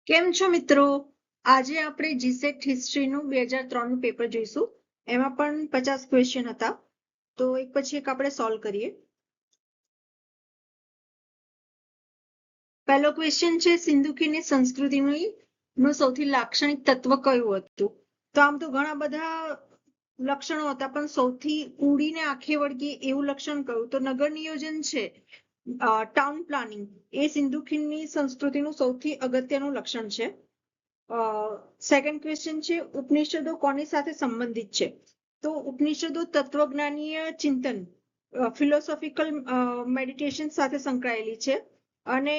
કેમ છો મિત્રો? આજે આપણે જીસેટ હિસ્ટ્રીનું 2003નું પેપર જોઈશું. એમાં પણ 50 ક્વેશ્ચન હતા, તો એક પછી એક આપણે સોલ્વ કરીએ. પહેલો ક્વેશ્ચન છે, સિંધુ ખીણની સંસ્કૃતિનું સૌથી લાક્ષણિક તત્વ કયું હતું? તો આમ તો ઘણા બધા લક્ષણો હતા, પણ સૌથી ઉડીને આંખે વળગે એવું લક્ષણ કયું? તો નગર નિયોજન છે, ટાઉન પ્લાનિંગ, એ સિંધુ ખીણની સંસ્કૃતિનું સૌથી અગત્યનું લક્ષણ છે. સેકન્ડ ક્વેશ્ચન છે, ઉપનિષદો કોની સાથે સંબંધિત છે? તો ઉપનિષદો તત્વજ્ઞાનીય ચિંતન, ફિલોસોફિકલ મેડિટેશન સાથે સંકળાયેલી છે. અને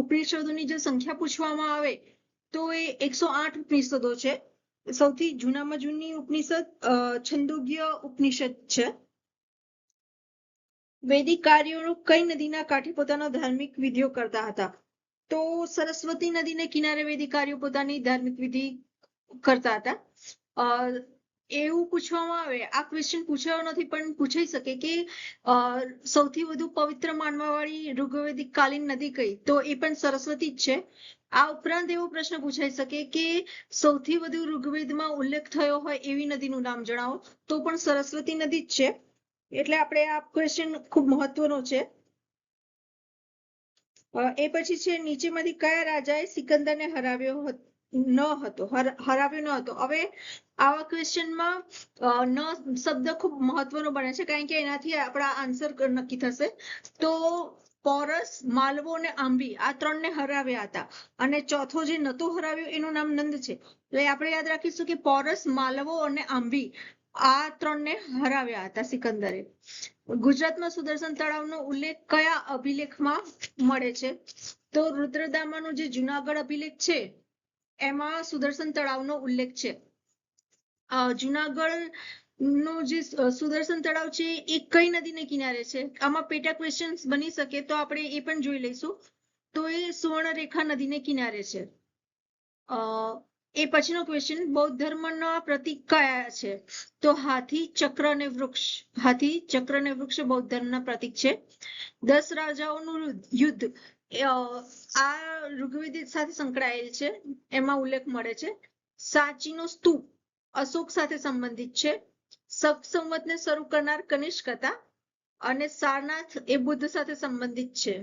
ઉપનિષદોની જો સંખ્યા પૂછવામાં આવે તો એ 108 ઉપનિષદો છે. સૌથી જૂનામાં જૂની ઉપનિષદ છંદોગ્ય ઉપનિષદ છે. વૈદિક કાર્યો કઈ નદીના કાંઠે પોતાનો ધાર્મિક વિધિઓ કરતા હતા? તો સરસ્વતી નદીને કિનારે વૈદિક કાર્યો પોતાની ધાર્મિક વિધિ કરતા હતા. એવું પૂછવામાં આવે, આ ક્વેશ્ચન પૂછાયો નથી પણ પૂછાઈ શકે કે સૌથી વધુ પવિત્ર માનવાવાળી ઋગ્વૈદિક કાલીન નદી કઈ? તો એ પણ સરસ્વતી જ છે. આ ઉપરાંત એવો પ્રશ્ન પૂછાઈ શકે કે સૌથી વધુ ઋગ્વેદમાં ઉલ્લેખ થયો હોય એવી નદીનું નામ જણાવો, તો પણ સરસ્વતી નદી જ છે. એટલે આપણે આ ક્વેશ્ચન ખૂબ મહત્વનો છે. એ પછી છે, નીચેમાંથી કયા રાજાએ સિકંદરને હરાવ્યો ન હતો? હવે આવા ક્વેશ્ચનમાં ન શબ્દ ખૂબ મહત્વનો બને છે, કારણ કે એનાથી આપણા આન્સર નક્કી થશે. તો પોરસ, માલવો અને આંબી આ ત્રણને હરાવ્યા હતા, અને ચોથો જે નતો હરાવ્યો એનું નામ નંદ છે. એટલે આપણે યાદ રાખીશું કે પોરસ, માલવો અને આંબી આ ત્રણને હરાવ્યા હતા સિકંદરે. ગુજરાતમાં સુદર્શન તળાવનો ઉલ્લેખ કયા અભિલેખમાં મળે છે? તો રુદ્રદામાનો જે જુનાગઢ અભિલેખ છે એમાં સુદર્શન તળાવનો ઉલ્લેખ છે. જુનાગઢ નું જે સુદર્શન તળાવ છે એ કઈ નદીને કિનારે છે? આમાં પેટા ક્વેશ્ચન બની શકે, તો આપણે એ પણ જોઈ લઈશું. તો એ સુવર્ણરેખા નદીને કિનારે છે. એ પછીનો ક્વેશ્ચન, બૌદ્ધ ધર્મના પ્રતીક કયા છે? તો હાથી, ચક્ર અને વૃક્ષ. હાથી, ચક્ર અને વૃક્ષ બૌદ્ધ ધર્મના પ્રતીક છે. 10 રાજાઓનું યુદ્ધ આ ઋગ્વેદ સાથે સંકળાયેલ છે, એમાં ઉલ્લેખ મળે છે. સાંચીનો સ્તૂપ અશોક સાથે સંબંધિત છે. સપ્ત સંવતને શરૂ કરનાર કનિષ્ક હતા, અને સારનાથ એ બુદ્ધ સાથે સંબંધિત છે.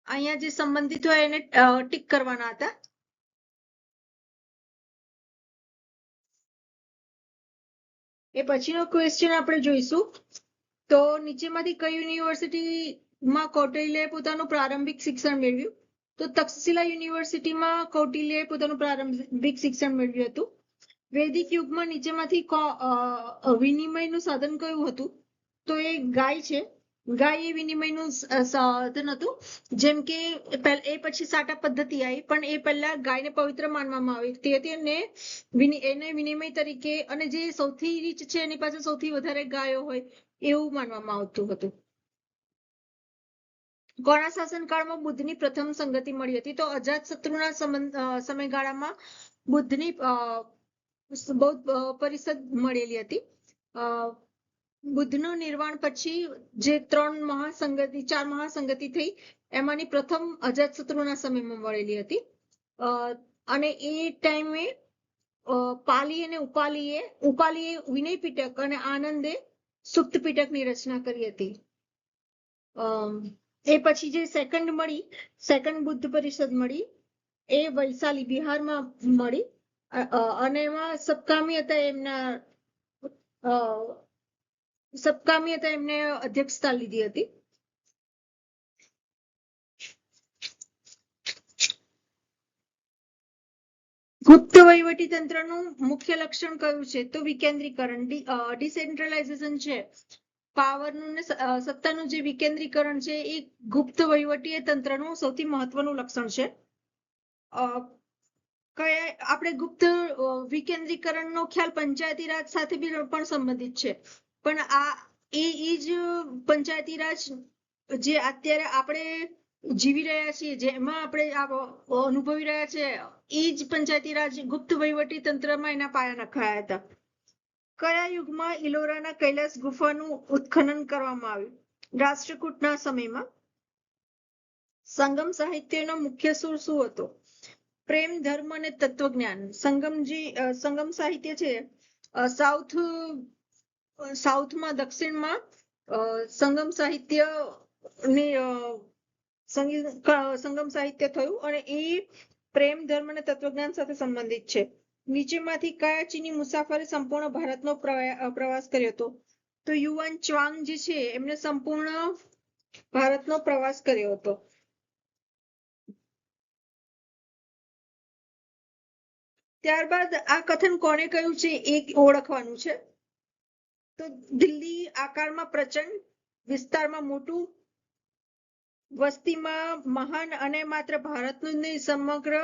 અહીંયા જે સંબંધિત હોય એને ટીક કરવાના હતા. એ પછીનો ક્વેશ્ચન આપણે જોઈશું. તો નીચેમાંથી કઈ યુનિવર્સિટીમાં કૌટિલ્યએ પોતાનું પ્રારંભિક શિક્ષણ મેળવ્યું? તો તક્ષશિલા યુનિવર્સિટીમાં કૌટિલ્યએ પોતાનું પ્રારંભિક શિક્ષણ મેળવ્યું હતું. વૈદિક યુગમાં નીચેમાંથી વિનિમયનું સાધન કયું હતું? તો એ ગાય છે. ગાય એ વિનિમયનું સાધન હતું. જેમ કે એ પછી સાટા પદ્ધતિ આવી, પણ એ પહેલા ગાયને પવિત્ર માનવામાં આવી હતી, એને વિનિમય તરીકે, અને જે સૌથી રીચ છે એની પાસે સૌથી વધારે ગાયો હોય એવું માનવામાં આવતું હતું. કોના શાસનકાળમાં બુદ્ધની પ્રથમ સંગતિ મળી હતી? તો અજાતશત્રુના સમયગાળામાં બુદ્ધની બૌદ્ધ પરિષદ મળેલી હતી. બુદ્ધનું નિર્વાણ પછી જે 4 મહાસંગતિ થઈ, એમાંની પ્રથમ અજાતશત્રુના સમયમાં મળેલી હતી. અને એ ટાઈમે પાલી અને ઉપાલીએ વિનય પીટક અને આનંદે સુપ્ત પીટકની રચના કરી હતી. એ પછી જે સેકન્ડ બુદ્ધ પરિષદ મળી એ વૈશાલી બિહારમાં મળી, અને એમાં સબકામી હતા, એમને અધ્યક્ષતા લીધી હતી. ગુપ્ત વહીવટી તંત્રનું મુખ્ય લક્ષણ કયું છે? તો વિકેન્દ્રીકરણ, ડિસેન્ટ્રલાઇઝેશન છે. પાવરનું ને સત્તાનું જે વિકેન્દ્રીકરણ છે એ ગુપ્ત વહીવટી તંત્રનું સૌથી મહત્વનું લક્ષણ છે. આપણે ગુપ્ત વિકેન્દ્રીકરણનો ખ્યાલ પંચાયતી રાજ સાથે પણ સંબંધિત છે, પણ આ એ જ પંચાયતી રાજ જે અત્યારે આપણે જીવી રહ્યા છીએ, જેમાં આપણે અનુભવી રહ્યા છે, એ જ પંચાયતી રાજ ગુપ્ત વહીવટી તંત્રમાં એના પાયા નખાયા હતા. કયા યુગમાં ઇલોરાના કૈલાસ ગુફાનું ઉત્ખનન કરવામાં આવ્યું? રાષ્ટ્રકૂટના સમયમાં. સંગમ સાહિત્યનો મુખ્ય સૂર શું હતો? પ્રેમ, ધર્મ અને તત્વજ્ઞાન. સંગમ સાહિત્ય છે સાઉથમાં દક્ષિણમાં સંગમ સાહિત્ય ની સંગમ સાહિત્ય થયું અને એ પ્રેમ, ધર્મ અને તત્વજ્ઞાન સાથે સંબંધિત છે. નીચેમાંથી કયા ચીની મુસાફરે સંપૂર્ણ ભારતનો પ્રવાસ કર્યો હતો? તો યુવાન ચ્વાંગ જે છે એમને સંપૂર્ણ ભારતનો પ્રવાસ કર્યો હતો. ત્યારબાદ આ કથન કોણે કહ્યું છે એ ઓળખવાનું છે. તો દિલ્હી આકારમાં પ્રચંડ, વિસ્તારમાં મોટું, વસ્તીમાં મહાન અને માત્ર ભારતનું નહીં સમગ્ર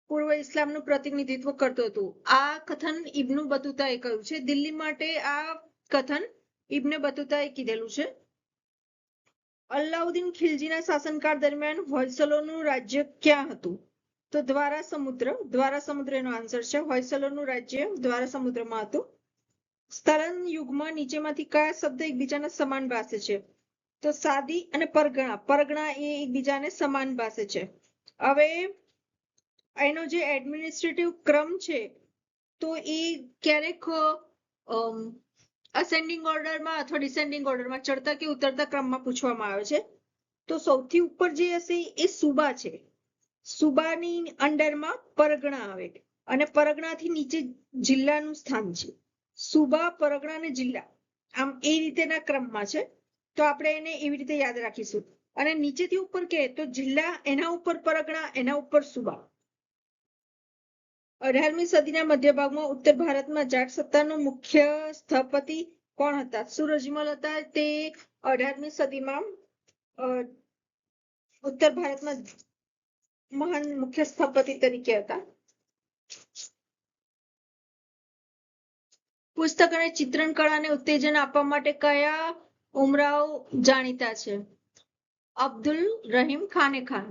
પૂર્વ ઇસ્લામનું પ્રતિનિધિત્વ કરતું હતું. આ કથન ઇબ્ન બતુતાએ કહ્યું છે. દિલ્હી માટે આ કથન ઇબ્ન બતુતાએ કીધેલું છે. અલાઉદ્દીન ખિલજીના શાસનકાળ દરમિયાન હોયસલોનું રાજ્ય ક્યાં હતું? તો દ્વારા સમુદ્ર એનો આન્સર છે. હોયસલોનું રાજ્ય દ્વારા સમુદ્રમાં હતું. સ્થલન યુગમાં નીચેમાંથી કયા શબ્દ એકબીજાના સમાન ભાષે છે? તો સાદી અને પરગણા એ એકબીજાને સમાન ભાષે છે. હવે એનો જે એડમિનિસ્ટ્રેટિવ ક્રમ છે તો એ ક્યારેક અસેન્ડિંગ ઓર્ડરમાં અથવા ડિસેન્ડિંગ ઓર્ડરમાં, ચડતા કે ઉતરતા ક્રમમાં પૂછવામાં આવે છે. તો સૌથી ઉપર જે હશે એ સુબા છે. સુબાની અંડરમાં પરગણા આવે અને પરગણાથી નીચે જિલ્લાનું સ્થાન છે. સુબા, પરગણા અને જિલ્લા આમ એ રીતેના ક્રમમાં છે. તો આપણે એને એવી રીતે યાદ રાખીશું. અને નીચેથી ઉપર કે તો જિલ્લા, એના ઉપર પરગણા, એના ઉપર સુબા. 18મી સદીના મધ્ય ભાગમાં ઉત્તર ભારતમાં જાટ સત્તાનો મુખ્ય સ્થપતિ કોણ હતા? સૂરજમલ હતા. તે 18મી સદીમાં ઉત્તર ભારતમાં મહાન મુખ્ય સ્થપતિ તરીકે હતા. પુસ્તક અને ચિત્રણ કળાને ઉત્તેજન આપવા માટે કયા ઉમરાવ જાણીતા છે? અબ્દુલ રહીમ ખાને ખાન.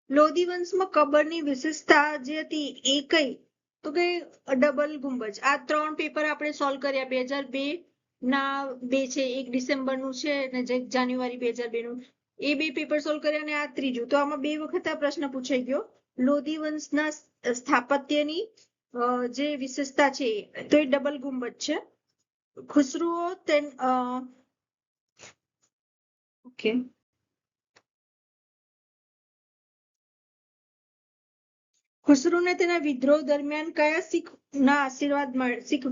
લોધી વંશમાં કબરની વિશેષતા જે હતી એ કઈ? તો કે ડબલ ગુંબજ. આ 3 પેપર આપણે સોલ્વ કર્યા. 2002 ના 2 છે, 1 ડિસેમ્બરનું છે અને જાન્યુઆરી 2002 નું. એ 2 પેપર સોલ્વ કર્યા અને આ 3જું. તો આમાં 2 વખત આ પ્રશ્ન પૂછાઈ ગયો. લોધી વંશના સ્થાપત્યની જે વિશેષતા છે તો એ ડબલ ગુંબજ છે. ખુસરુઓ ઓકે. ખુસરુને તેના વિદ્રોહ દરમિયાન કયા શીખ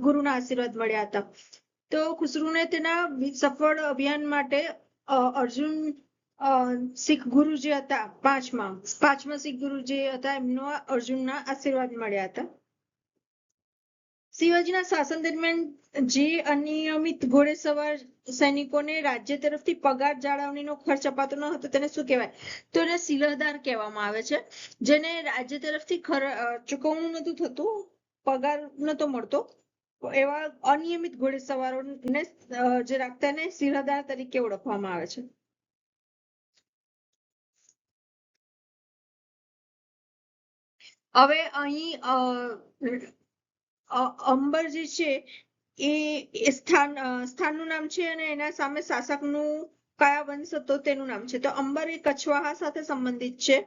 ગુરુના આશીર્વાદ મળ્યા હતા? તો ખુસરુને તેના સફળ અભિયાન માટે અર્જુન શીખ ગુરુ જે હતા, પાંચમા શીખ ગુરુ જે હતા એમનો અર્જુનના આશીર્વાદ મળ્યા હતા. શિવાજીના શાસન દરમિયાન જે અનિયમિત ઘોડેસવાર સૈનિકોને રાજ્ય તરફથી પગાર જાળવણીનો ખર્ચ અપાતો ન હતો તેને શું કહેવાય? તો એને સિલહદાર કહેવામાં આવે છે. જેને રાજ્ય તરફથી ચૂકવણું નતું થતું, પગાર નતો મળતો, એવા અનિયમિત ઘોડેસવારોને જે રાખતા એને સિલહદાર તરીકે ઓળખવામાં આવે છે. હવે અહીં અંબર જે છે એ સ્થાનનું નામ છે અને એના સામે શાસકનું કયા વંશ હતો તેનું નામ છે. તો અંબર એ કછવાહા સાથે સંબંધિત છે.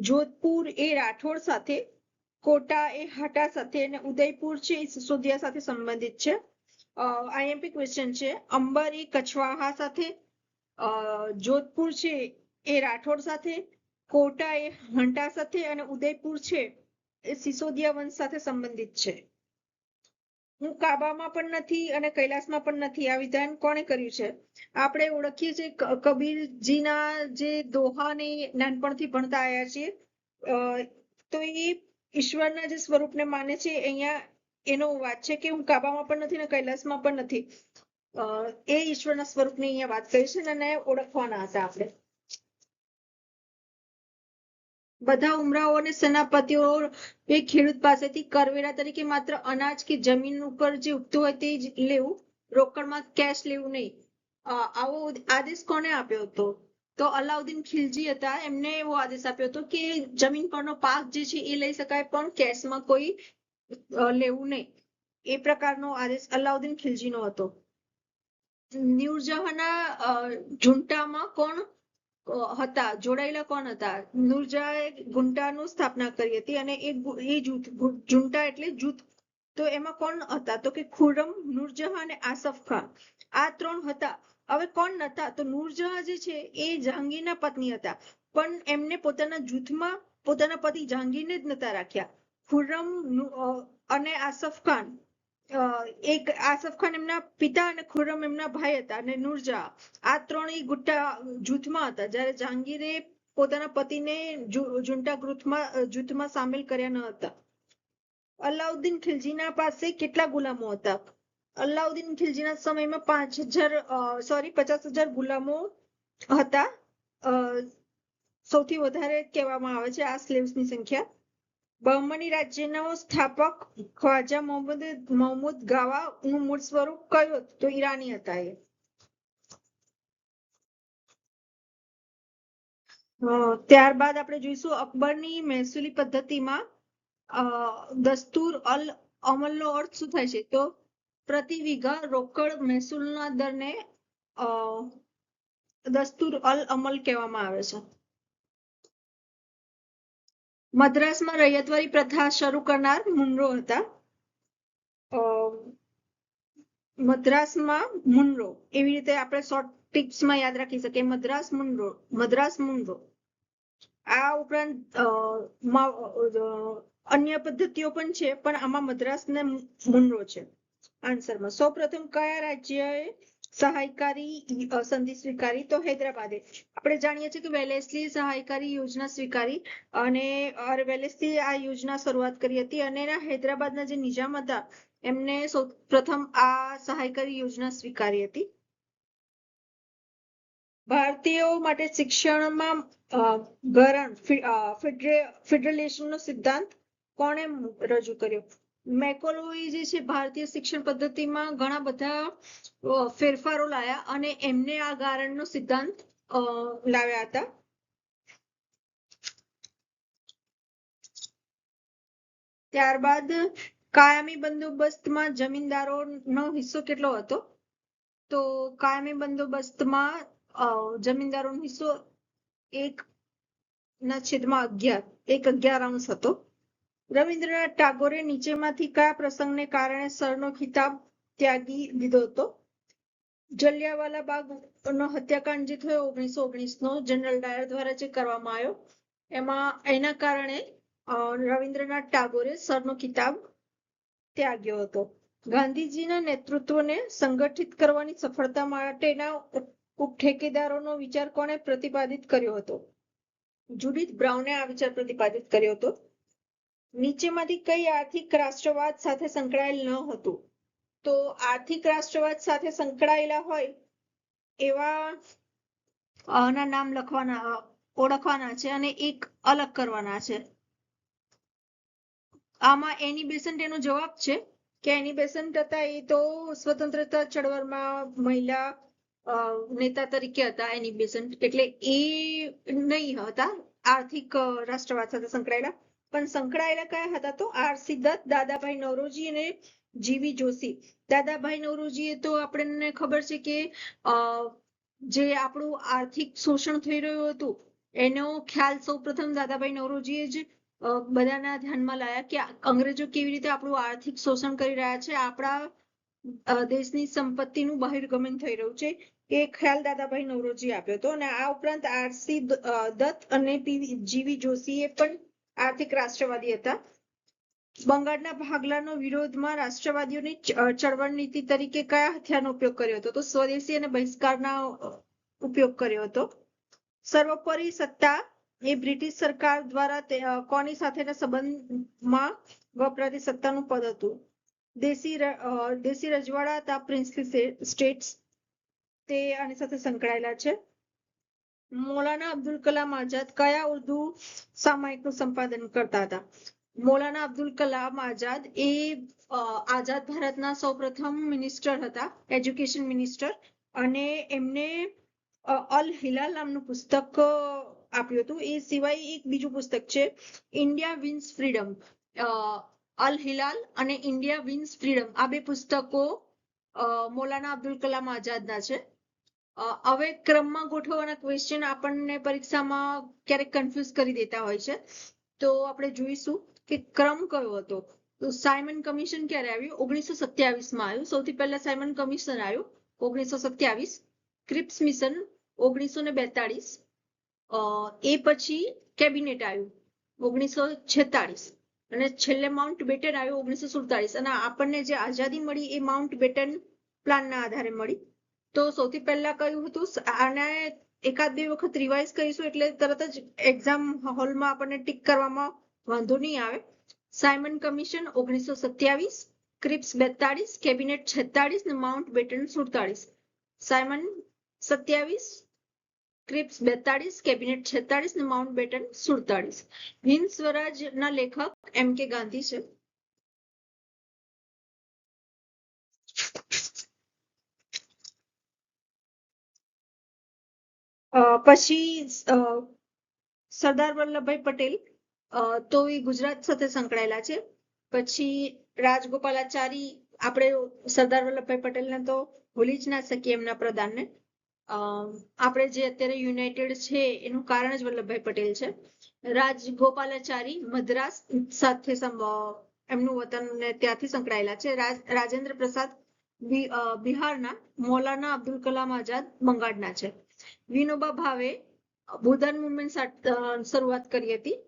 જોધપુર એ રાઠોડ સાથે, કોટા એ હાટા સાથે અને ઉદયપુર છે એ સિસોદિયા સાથે સંબંધિત છે. આઈએમપી ક્વેશ્ચન છે. અંબર એ કછવાહા સાથે, જોધપુર છે એ રાઠોડ સાથે, કોટા એ હંટા સાથે અને ઉદયપુર છે એ સિસોદિયા વંશ સાથે સંબંધિત છે. હું કાબામાં પણ નથી અને કૈલાસમાં પણ નથી. આ વિધાન કોણે કર્યું છે? આપણે ઓળખીએ છીએ કબીરજીના જે દોહાને નાનપણથી ભણતા આવ્યા છીએ. તો એ ઈશ્વરના જે સ્વરૂપને માને છે. અહીંયા એનો વાત છે કે હું કાબામાં પણ નથી અને કૈલાસમાં પણ નથી. એ ઈશ્વરના સ્વરૂપની અહીંયા વાત કરી છે અને ઓળખવાના હતા આપણે. બધા ઉમરાવો અને સેનાપતિઓ એ ખેડૂત પાસેથી કરવેરા તરીકે માત્ર અનાજ કે જમીન ઉપર જે ઉગતું હોય તે જ લેવું, રોકડમાં કેશ લેવું નહીં. આવો આદેશ કોને આપ્યો હતો? તો અલાઉદ્દીન ખિલજી હતા. એમને એવો આદેશ આપ્યો હતો કે જમીન પરનો પાક જે છે એ લઈ શકાય પણ કેશમાં કોઈ લેવું નહીં. એ પ્રકારનો આદેશ અલાઉદ્દીન ખિલજીનો હતો. નૂરજહાંના ઝુંટામાં કોણ હતા, જોડાયેલા કોણ હતા? નૂરજહાંએ ઝુંટાનું સ્થાપના કરી હતી અને એ જૂથ, ઝુંટા એટલે જૂથ, તો એમાં કોણ હતા? તો કે ખુર્રમ, નૂરજહાં અને આસફ ખાન, આ ત્રણ હતા. હવે કોણ નતા? તો નૂરજહાં જે છે એ જહાંગીરના પત્ની હતા, પણ એમને પોતાના જૂથમાં પોતાના પતિ જહાંગીરને જ નતા રાખ્યા. ખુર્રમ અને આસફ ખાન, એક આસફ ખાન એમના પિતા અને ખુર્રમ એમના ભાઈ હતા, અને નૂરજહાં, આ ત્રણેય ગુટ્ટા જૂથમાં હતા, જ્યારે જહાંગીરે પોતાના પતિને ઝુંટા જૂથમાં સામેલ કર્યા ન હતા. અલાઉદ્દીન ખિલજીના પાસે કેટલા ગુલામો હતા? અલાઉદ્દીન ખિલજીના સમયમાં 50,000 ગુલામો હતા. સૌથી વધારે કહેવામાં આવે છે આ સ્લેવ્સની સંખ્યા. બહમની રાજ્યનો સ્થાપક ખ્વાજા મહમૂદ ગાવા નું મૂળ સ્વરૂપ કયું હતું? તો ઈરાની હતા એ. ત્યારબાદ આપણે જોઈશું અકબરની મહેસૂલી પદ્ધતિમાં દસ્તુર અલ અમલનો અર્થ શું થાય છે? તો પ્રતિ વીઘા રોકડ મહેસૂલના દરને દસ્તુર અલ અમલ કહેવામાં આવે છે. મદ્રાસમાં રૈયતવારી પ્રથા શરૂ કરનાર મુનરો હતા. મદ્રાસમાં મુનરો, એવી રીતે આપણે શોર્ટ ટિપ્સમાં યાદ રાખી શકીએ. મદ્રાસ મુનરો. આ ઉપરાંત અન્ય પદ્ધતિઓ પણ છે, પણ આમાં મદ્રાસ ને મુનરો છે આન્સરમાં. સૌપ્રથમ કયા રાજ્યએ સહાયકારી સંધિ સ્વીકારી? તો હૈદરાબાદે. આપણે જાણીએ છીએ કે વેલેસ્લીએ સહાયકારી યોજના સ્વીકારી, અને વેલેસ્લીએ આ યોજના શરૂઆત કરી હતી, અને હૈદરાબાદના જે નિજામ હતા એમને સૌ પ્રથમ આ સહાયકારી યોજના સ્વીકારી હતી. ભારતીયો માટે શિક્ષણમાં ગરણ ફેડરેશનનો સિદ્ધાંત કોણે રજૂ કર્યો? મેકોલોએ જે છે ભારતીય શિક્ષણ પદ્ધતિમાં ઘણા બધા ફેરફારો લાયા, અને એમને આ ગારણનો સિદ્ધાંત લાવ્યા હતા. ત્યારબાદ કાયમી બંદોબસ્તમાં જમીનદારોનો હિસ્સો કેટલો હતો? તો કાયમી બંદોબસ્તમાં જમીનદારોનો હિસ્સો 1/11 હતો. રવિન્દ્રનાથ ટાગોરે નીચેમાંથી કયા પ્રસંગને કારણે સરનો ખિતાબ ત્યાગી દીધો હતો? જલિયાવાલા બાગનો હત્યાકાંડ જે થયો 1919નો જનરલ ડાયર દ્વારા જે કરવામાં આવ્યો, એના કારણે રવિન્દ્રનાથ ટાગોરે સરનો ખિતાબ ત્યાગ્યો હતો. ગાંધીજીના નેતૃત્વને સંગઠિત કરવાની સફળતા માટેના ઠેકેદારોનો વિચાર કોણે પ્રતિપાદિત કર્યો હતો? જુડિથ બ્રાઉને આ વિચાર પ્રતિપાદિત કર્યો હતો. નીચેમાંથી કઈ આર્થિક રાષ્ટ્રવાદ સાથે સંકળાયેલ ન હતું? તો આર્થિક રાષ્ટ્રવાદ સાથે સંકળાયેલા હોય એવા ના નામ ઓળખવાના છે અને એક અલગ કરવાના છે. આમાં એની બેસન્ટ એનો જવાબ છે કે એની બેસન્ટ હતા એ તો સ્વતંત્રતા ચળવળમાં મહિલા નેતા તરીકે હતા એની બેસન્ટ, એટલે એ નહીં હતા આર્થિક રાષ્ટ્રવાદ સાથે સંકળાયેલા. પણ સંકળાયેલા કયા હતા? તો આરસી દત્ત, દાદાભાઈ નવરોજી અને જીવી જોશી. દાદાભાઈ નવરોજીએ તો આપણને ખબર છે કે જે આપણું આર્થિક શોષણ થઈ રહ્યું હતું એનો ખ્યાલ સૌ પ્રથમ દાદાભાઈ નવરોજીએ જ બધાના ધ્યાનમાં લાયા કે અંગ્રેજો કેવી રીતે આપણું આર્થિક શોષણ કરી રહ્યા છે, આપણા દેશની સંપત્તિનું બહિર્ગમન થઈ રહ્યું છે, એ ખ્યાલ દાદાભાઈ નવરોજી આપ્યો હતો. અને આ ઉપરાંત આરસી દત્ત અને જીવી જોશીએ પણ આર્થિક રાષ્ટ્રવાદી હતા. બંગાળના ભાગલાનો વિરોધમાં રાષ્ટ્રવાદીઓની ચળવળ નીતિ તરીકે કયા હથિયારનો ઉપયોગ કર્યો હતો? તો સ્વદેશી અને બહિષ્કારના ઉપયોગ કર્યો હતો. સર્વોપરી સત્તા એ બ્રિટિશ સરકાર દ્વારા કોની સાથેના સંબંધમાં વપરાતી સત્તાનું પદ હતું? દેશી રજવાડા હતા, પ્રિન્સલી સ્ટેટ્સ, તે આની સાથે સંકળાયેલા છે. મૌલાના અબ્દુલ કલામ આઝાદ કયા ઉર્દુ સામાયિકનું સંપાદન કરતા હતા? મૌલાના અબ્દુલ કલામ આઝાદ એ આઝાદ ભારતના સૌપ્રથમ મિનિસ્ટર હતા, એજ્યુકેશન મિનિસ્ટર, અને એમને અલ હિલાલ નામનું પુસ્તક આપ્યું હતું. એ સિવાય એક બીજું પુસ્તક છે, ઇન્ડિયા વિન્સ ફ્રીડમ. અલ હિલાલ અને ઇન્ડિયા વિન્સ ફ્રીડમ, આ બે પુસ્તકો મૌલાના અબ્દુલ કલામ આઝાદના છે. હવે ક્રમમાં ગોઠવવાના ક્વેશ્ચન આપણને પરીક્ષામાં ક્યારેક કન્ફ્યુઝ કરી દેતા હોય છે, તો આપણે જોઈશું કે ક્રમ કયો હતો. તો સાયમન કમિશન ક્યારે આવ્યું? 1927 માં આવ્યું. સૌથી પહેલા સાયમન કમિશન આવ્યું 1927. Cripps mission 1942. એ પછી કેબિનેટ આવ્યું 1946 અને છેલ્લે માઉન્ટ બેટન આવ્યું 1947. અને આપણને જે આઝાદી મળી એ માઉન્ટ બેટન પ્લાનના આધારે મળી. તો સૌથી પહેલા કયું હતું? આને એકાદ બે વખત રિવાઇઝ કરીશું એટલે તરત જ એક્ઝામ હોલમાં આપણને ટીક કરવામાં વાંધો નહીં આવે. સાયમન કમિશન 1927, ક્રિપ્સ 42, કેબિનેટ 46 ને Mountbatten 47. Simon 27, Cripps 42, cabinet 46 ને માઉન્ટ બેટન 47. હિન્દ સ્વરાજના લેખક M.K. ગાંધી છે. પછી સરદાર વલ્લભભાઈ પટેલ, તો એ ગુજરાત સાથે સંકળાયેલા છે. પછી રાજગોપાલાચારી, આપણે સરદાર વલ્લભભાઈ પટેલને તો ભૂલી જ ના શકીએ, એમના પ્રધાનને. આપણે જે અત્યારે યુનાઇટેડ છે એનું કારણ જ વલ્લભભાઈ પટેલ છે. રાજગોપાલાચારી મદ્રાસ સાથે એમનું વતન ને ત્યાંથી સંકળાયેલા છે. રાજેન્દ્ર પ્રસાદ બિહારના. મૌલાના અબ્દુલ કલામ આઝાદ બંગાળના છે. વિનોબા ભાવે ભૂદાન મુવમેન્ટ શરૂઆત કરી હતી.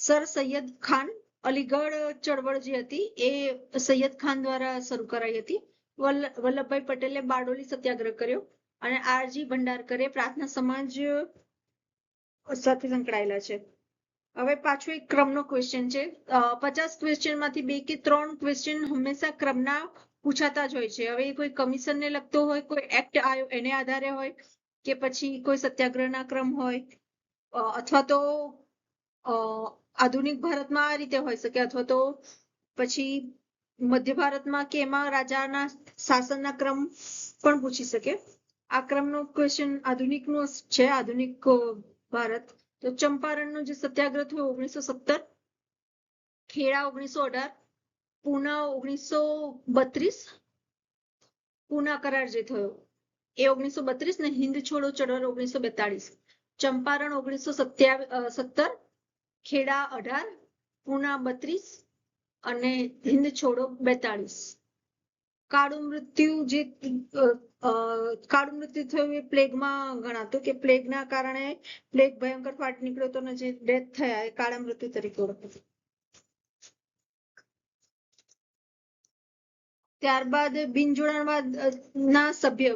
સર સૈયદ ખાન, અલીગઢ ચળવળ જે હતી એ સૈયદ ખાન દ્વારા શરૂ કરાઈ હતી. વલ્લભભાઈ પટેલે બારડોલી સત્યાગ્રહ કર્યો અને આરજી ભંડારકરે પ્રાર્થના સમાજ સાથે સંકળાયેલા છે. હવે પાછો એક ક્રમનો ક્વેશ્ચન છે. 50 ક્વેશ્ચન માંથી 2 કે 3 ક્વેશ્ચન હંમેશા ક્રમના પૂછાતા જ હોય છે. હવે કોઈ કમિશનને લગતો હોય, કોઈ એક્ટ આવ્યો એને આધારે હોય, કે પછી કોઈ સત્યાગ્રહના ક્રમ હોય, અથવા તો આધુનિક ભારતમાં આ રીતે હોઈ શકે, અથવા તો પછી મધ્ય ભારતમાં કે એમાં રાજાના શાસનના ક્રમ પણ પૂછી શકે. આ ક્રમનો ક્વેશ્ચન આધુનિકનો છે, આધુનિક ભારત. તો ચંપારણનો જે સત્યાગ્રહ થયો 1917, ખેડા 1918, પૂના 1932, પૂના કરાર જે થયો એ 1932 ને હિન્દ છોડો ચળવળ 1942. ચંપારણ 1917, ખેડા 18, પૂના 32 અને હિન્દ છોડો 42. કાળું મૃત્યુ થયું એ પ્લેગમાં ગણાતું, કે પ્લેગના કારણે પ્લેગ ભયંકર ફાટી નીકળ્યો તો જે ડેથ થયા એ કાળા મૃત્યુ તરીકે ઓળખાતું. ત્યારબાદ બિનજોડાણવાદ ના સભ્ય,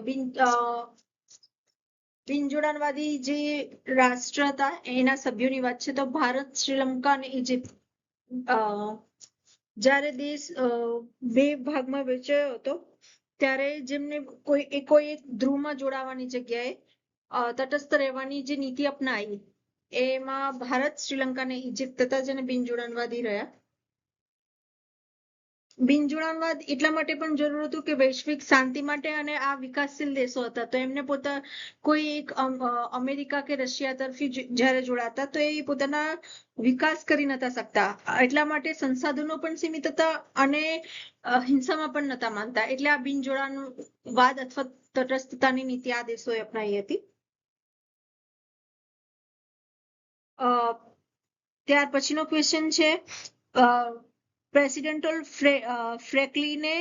બિનજોડાણવાદી જે રાષ્ટ્ર હતા એના સભ્યોની વાત છે. તો ભારત, શ્રીલંકા અને ઇજિપ્ત. જ્યારે દેશ 2 ભાગમાં વહેંચાયો હતો ત્યારે જેમને કોઈ એક ધ્રુવમાં જોડાવાની જગ્યાએ તટસ્થ રહેવાની જે નીતિ અપનાવી એમાં ભારત, શ્રીલંકા અને ઇજિપ્ત હતા જેને બિનજોડાણવાદી રહ્યા. બિનજોડાણવાદ એટલા માટે પણ જરૂર હતું કે વૈશ્વિક શાંતિ માટે, અને આ વિકાસશીલ દેશો હતા તો એમને કોઈ એક અમેરિકા કે રશિયા તરફી જ્યારે જોડાતા તો એ પોતાના વિકાસ કરી નતા શકતા. એટલા માટે સંસાધનો પણ સીમિત હતા અને હિંસામાં પણ નતા માનતા. એટલે આ બિનજોડાણવાદ અથવા તટસ્થતાની નીતિ આ દેશોએ અપનાવી હતી. ત્યાર પછીનો ક્વેશ્ચન છે, પ્રેસિડેન્ટલ ફ્રેન્કલિને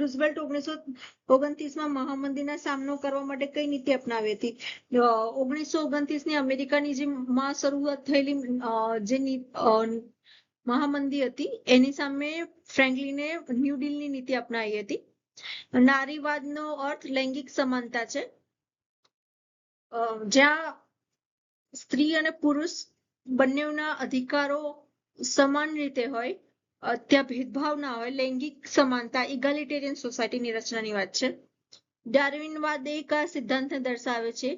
રૂઝવેલ્ટ 1929 મહામંદીના સામનો કરવા માટે કઈ નીતિ અપનાવી હતી? 1929 ની અમેરિકાની જે શરૂઆત થયેલી જે મહામંદી હતી એની સામે ફ્રેન્કલિને ન્યૂ ડીલની નીતિ અપનાવી હતી. નારીવાદનો અર્થ લૈંગિક સમાનતા છે. જ્યાં સ્ત્રી અને પુરુષ બંનેના અધિકારો સમાન રીતે હોય, ત્યાં ભેદભાવ ના હોય, લૈંગિક સમાનતા, ઇગાલિટેરિયન સોસાયટીની રચનાની વાત છે. ડાર્વિનવાદ એ કયા સિદ્ધાંતને દર્શાવે છે?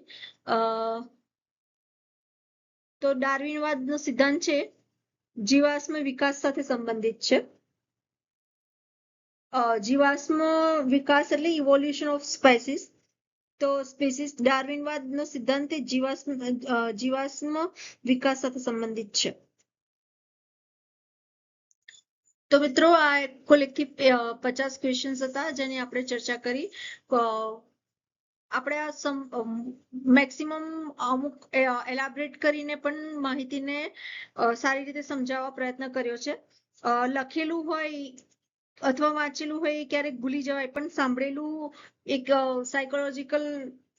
તો ડાર્વિનવાદનો સિદ્ધાંત છે જીવાશ્મ વિકાસ સાથે સંબંધિત છે. જીવાશ્મ વિકાસ એટલે ઇવોલ્યુશન ઓફ સ્પેસીસ. તો સ્પીસીસ ડાર્વિનવાદનો સિદ્ધાંત જીવાશ્મ વિકાસ સાથે સંબંધિત છે. તો મિત્રો આ કુલ 1 થી 50 ક્વેશ્ચન્સ હતા જેની આપણે ચર્ચા કરી. આપણે આ મેક્સિમમ અમુક એલાબરેટ કરીને પણ માહિતીને સારી રીતે સમજાવવા પ્રયત્ન કર્યો છે. લખેલું હોય અથવા વાંચેલું હોય એ ક્યારેક ભૂલી જવાય, પણ સાંભળેલું એક સાયકોલોજીકલ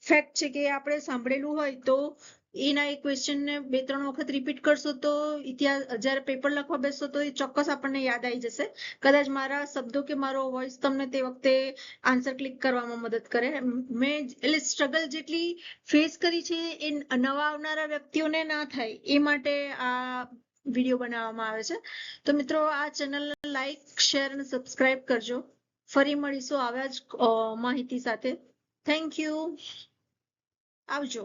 ફેક્ટ છે કે આપણે સાંભળેલું હોય તો એના એ ક્વેશ્ચનને 2-3 વખત રિપીટ કરશો તો ઇતિહાસ જ્યારે પેપર લખવા બેસશો તો એ ચોક્કસ આપણને યાદ આવી જશે. કદાચ મારા શબ્દો કે મારો વોઇસ તમને તે વખતે આન્સર ક્લિક કરવામાં મદદ કરે. મેં એટલે સ્ટ્રગલ જેટલી ફેસ કરી છે એ નવા આવનારા વ્યક્તિઓને ના થાય એ માટે આ વિડીયો બનાવવામાં આવે છે. તો મિત્રો આ ચેનલને લાઈક, શેર અને સબસ્ક્રાઇબ કરજો. ફરી મળીશું આવા જ માહિતી સાથે. Thank you. આવજો.